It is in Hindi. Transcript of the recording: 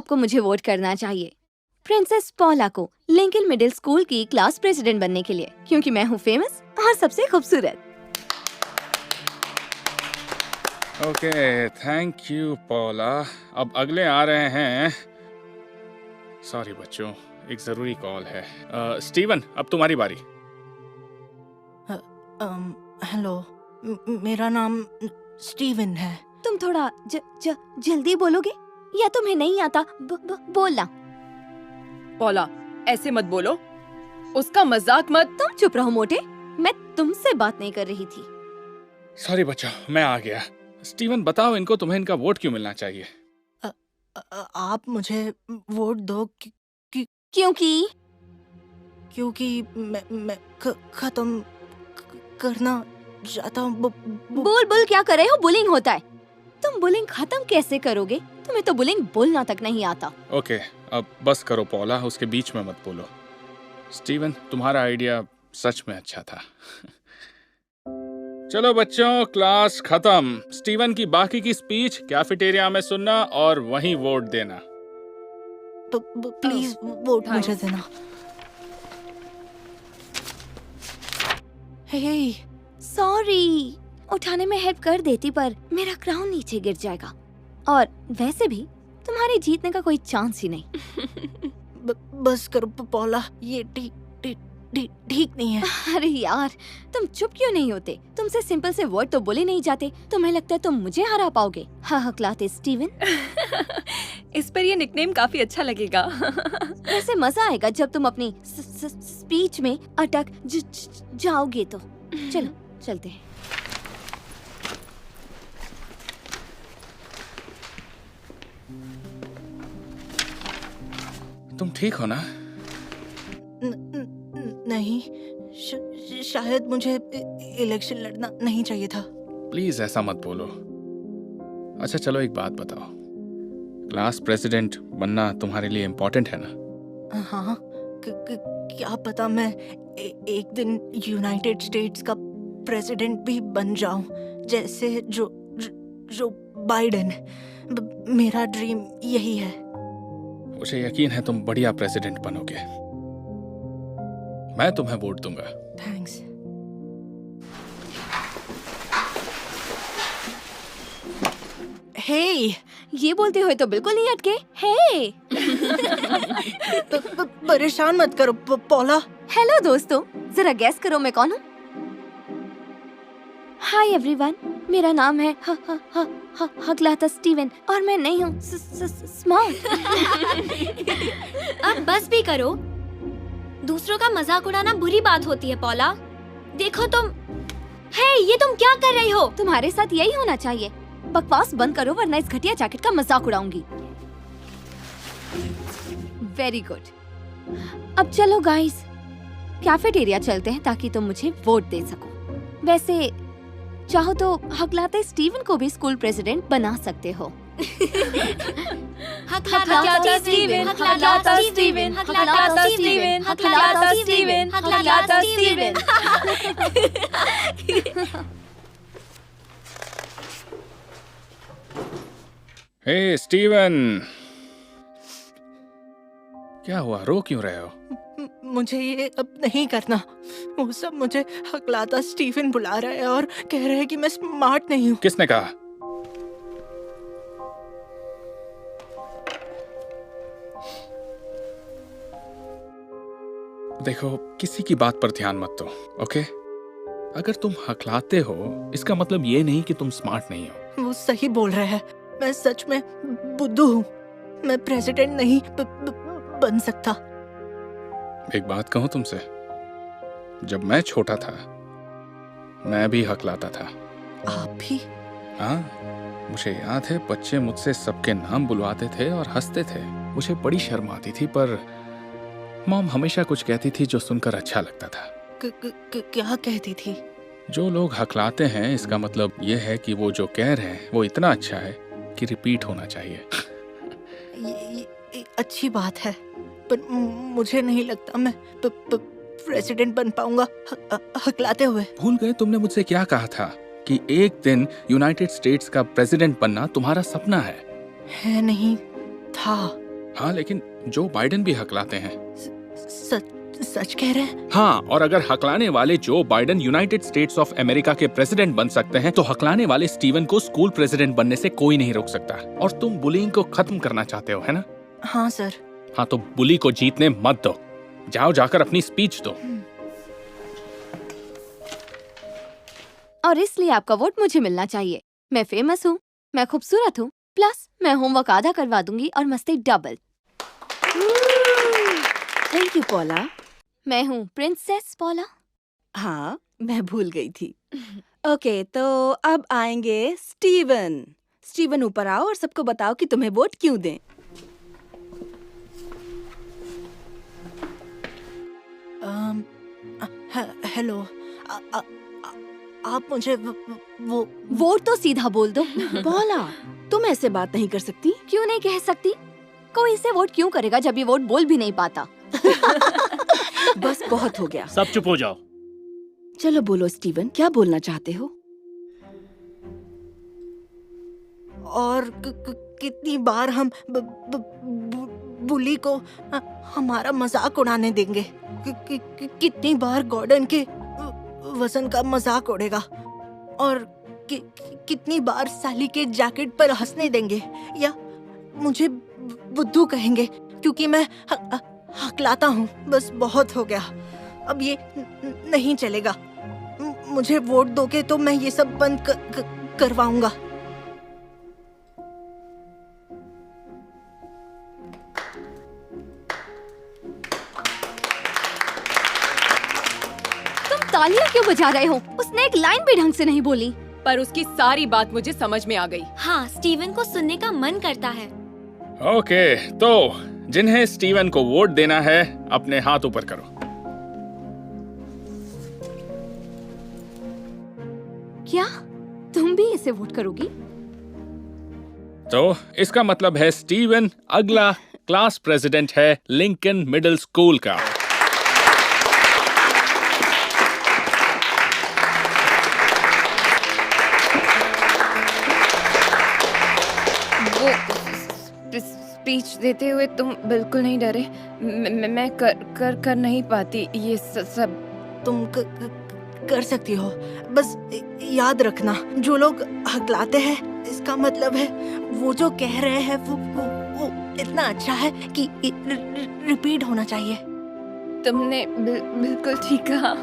आपको मुझे वोट करना चाहिए प्रिंसेस पॉला को लिंकन मिडिल स्कूल की क्लास प्रेसिडेंट बनने के लिए, क्योंकि मैं हूँ फेमस और सबसे खूबसूरत। Okay, thank you पॉला। अब अगले आ रहे हैं। सॉरी बच्चों, एक जरूरी कॉल है। स्टीवन, अब तुम्हारी बारी। हेलो, मेरा नाम स्टीवन है। तुम थोड़ा जल्दी बोलोगे या तुम्हें नहीं आता बोलना? पॉला, ऐसे मत बोलो, उसका मजाक मत। तुम चुप रहो मोटे, मैं तुमसे बात नहीं कर रही थी। सॉरी बच्चों, मैं आ गया। स्टीवन बताओ इनको, तुम्हें इनका वोट क्यों मिलना चाहिए? आप मुझे वोट दो क्योंकि मैं खत्म करना चाहता हूँ। बोल क्या कर रहे हो? बुलिंग होता है। तुम बुलिंग खत्म कैसे करोगे? तुम्हें तो बुलिंग बोलना तक नहीं आता। ओके, अब बस करो पॉला, उसके बीच में मत बोलो। स्टीवन, तुम्हारा आइडिया सच में अच्छा था। चलो बच्चों, क्लास खत्म। स्टीवन की बाकी की स्पीच कैफेटेरिया में सुनना और वहीं वोट देना। प्लीज वोट मुझे देना। हे, सॉरी, उठाने में हेल्प कर देती पर मेरा क्राउन नीचे गिर जाएगा, और वैसे भी तुम्हारे जीतने का कोई चांस ही नहीं। बस करो पॉला, ये ठीक नहीं है। अरे यार, तुम चुप क्यों नहीं होते? तुमसे सिंपल से वर्ड तो बोले नहीं जाते। तुम्हें लगता है तुम मुझे हरा पाओगे? हकलाते स्टीवन। इस पर ये निकनेम काफी अच्छा लगेगा। वैसे मजा आएगा जब तुम अपनी स्पीच में अटक जाओगे तो। चलो चलते हैं। तुम ठीक हो ना? नहीं, शायद मुझे इलेक्शन लड़ना नहीं चाहिए था। प्लीज ऐसा मत बोलो। अच्छा चलो, एक बात बताओ, क्लास प्रेसिडेंट बनना तुम्हारे लिए इम्पोर्टेंट है ना? हाँ, क्या पता मैं एक दिन यूनाइटेड स्टेट्स का प्रेसिडेंट भी बन जाऊं, जैसे जो बाइडेन। मेरा ड्रीम यही है। मुझे यकीन है तुम बढ़िया प्रेसिडेंट बनोगे। मैं तुम्हें वोट दूंगा। थैंक्स। हे, ये बोलते हुए तो बिल्कुल नहीं अटके। हे, परेशान मत करो पॉला। हेलो दोस्तों, जरा गैस करो मैं कौन हूँ? हाय एवरीवन, मेरा नाम है हकलाता स्टीवन और मैं नहीं हूँ स्मार्ट। अब बस भी करो। दूसरों का मजाक उड़ाना बुरी बात होती है पॉला। देखो तुम, ये तुम क्या कर रही हो? तुम्हारे साथ यही होना चाहिए। बकवास बंद करो वरना इस घटिया जैकेट का मजाक उड़ाऊंगी। Very good. अब चलो गाइस, कैफेटेरिया चलते हैं ताकि तुम मुझे वोट दे सको। वैसे चाहो तो हकलाते स्टीवन को भी स्कूल प्रेसिडेंट बना सकते हो। हकलाता स्टीवन, हकलाता स्टीवन, हकलाता स्टीवन, हकलाता स्टीवन, हकलाता स्टीवन। हे स्टीवन, क्या हुआ? रो क्यों रहे हो? मुझे ये अब नहीं करना। वो सब मुझे हकलाता स्टीफन बुला रहा है और कह रहे हैं कि मैं स्मार्ट नहीं हूँ। किसने कहा? देखो, किसी की बात पर ध्यान मत दो, ओके? अगर तुम हकलाते हो, इसका मतलब ये नहीं कि तुम स्मार्ट नहीं हो। वो सही बोल रहे हैं। मैं सच में बुद्धू हूँ। मैं प्रेसिडेंट नहीं बन सकता। एक बात कहूं तुमसे, जब मैं छोटा था मैं भी हकलाता था। आप भी? हाँ, मुझे याद है बच्चे मुझसे सबके नाम बुलवाते थे और हंसते थे। मुझे बड़ी शर्म आती थी, पर मॉम हमेशा कुछ कहती थी जो सुनकर अच्छा लगता था। क्या कहती थी? जो लोग हकलाते हैं, इसका मतलब ये है कि वो जो कह रहे हैं वो इतना अच्छा है कि रिपीट होना चाहिए। ये अच्छी बात है, पर मुझे नहीं लगता मैं प्रेसिडेंट बन पाऊंगा हकलाते हुए। भूल गए तुमने मुझसे क्या कहा था कि एक दिन यूनाइटेड स्टेट्स का प्रेसिडेंट बनना तुम्हारा सपना है? नहीं था। हाँ, लेकिन जो बाइडेन भी हकलाते हैं। सच सच कह रहे हैं? हाँ, और अगर हकलाने वाले Joe Biden United states of America के प्रेसिडेंट बन सकते हैं, तो हकलाने वाले स्टीवन को स्कूल प्रेसिडेंट बनने से कोई नहीं रोक सकता। और तुम बुलिंग को खत्म करना चाहते हो, है ना? हाँ सर। हाँ, तो बुली को जीतने मत दो। जाओ जाकर अपनी स्पीच दो। और इसलिए आपका वोट मुझे मिलना चाहिए। मैं फेमस हूँ, मैं खूबसूरत हूँ, प्लस मैं होमवर्क आधा करवा दूंगी और मस्ती डबल। Thank you पॉला। मैं हूँ प्रिंसेस पॉला। हाँ, मैं भूल गई थी। ओके, तो अब आएंगे स्टीवन। स्टीवन ऊपर आओ और सबको बताओ कि तुम्हें वोट क्यों दें। हेलो, आप मुझे वो वोट तो सीधा बोल दो। पॉला, तुम ऐसे बात नहीं कर सकती। क्यों नहीं कह सकती? कोई इसे वोट क्यों करेगा जब ये वोट बोल भी नहीं पाता? बस बहुत हो गया। सब चुप हो जाओ। चलो बोलो स्टीवन, क्या बोलना चाहते हो? और कितनी बार हम बुली को हमारा मजाक उड़ाने देंगे? कितनी बार गॉर्डन के वजन का मजाक उड़ेगा? और कितनी बार साली के जैकेट पर हंसने देंगे? या मुझे बुद्धू कहेंगे क्योंकि मैं हकलाता हूँ? बस बहुत हो गया, अब ये नहीं चलेगा। मुझे वोट दोगे तो मैं ये सब बंद करवाऊंगा। तुम तालियां क्यों बजा रहे हो? उसने एक लाइन भी ढंग से नहीं बोली। पर उसकी सारी बात मुझे समझ में आ गई। हाँ, स्टीवन को सुनने का मन करता है। ओके, तो जिन्हें स्टीवन को वोट देना है, अपने हाथ ऊपर करो। क्या तुम भी इसे वोट करोगी? तो इसका मतलब है स्टीवन अगला क्लास प्रेसिडेंट है लिंकन मिडिल स्कूल का। वो स्पीच देते हुए तुम बिल्कुल नहीं डरे? मैं कर नहीं पाती ये सब। तुम कर सकती हो, बस याद रखना, जो लोग हकलाते हैं इसका मतलब है वो जो कह रहे हैं वो इतना अच्छा है कि रिपीट होना चाहिए। तुमने बिल्कुल ठीक कहा।